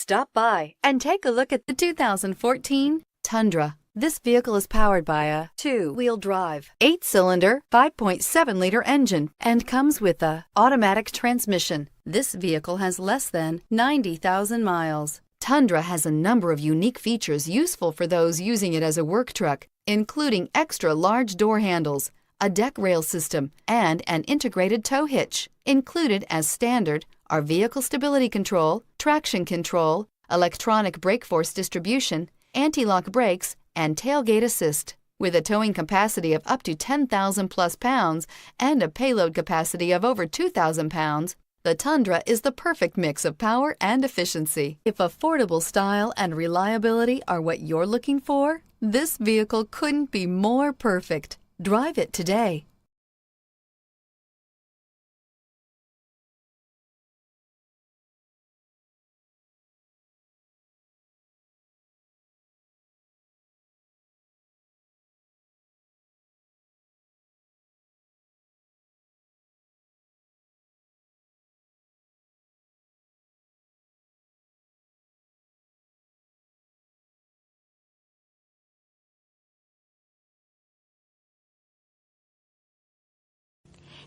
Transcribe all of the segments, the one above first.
Stop by and take a look at the 2014 Tundra. This vehicle is powered by a two-wheel drive, 8-cylinder, 5.7-liter engine and comes with a automatic transmission. This vehicle has less than 90,000 miles. Tundra has a number of unique features useful for those using it as a work truck, including extra large door handles, a deck rail system, and an integrated tow hitch. Included as standard are vehicle stability control, traction control, electronic brake force distribution, anti-lock brakes, and tailgate assist. With a towing capacity of up to 10,000 plus pounds and a payload capacity of over 2,000 pounds, the Tundra is the perfect mix of power and efficiency. If affordable style and reliability are what you're looking for, this vehicle couldn't be more perfect. Drive it today.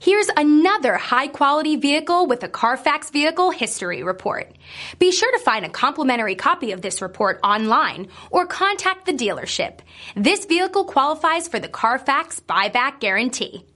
Here's another high-quality vehicle with a Carfax Vehicle History Report. Be sure to find a complimentary copy of this report online or contact the dealership. This vehicle qualifies for the Carfax Buyback Guarantee.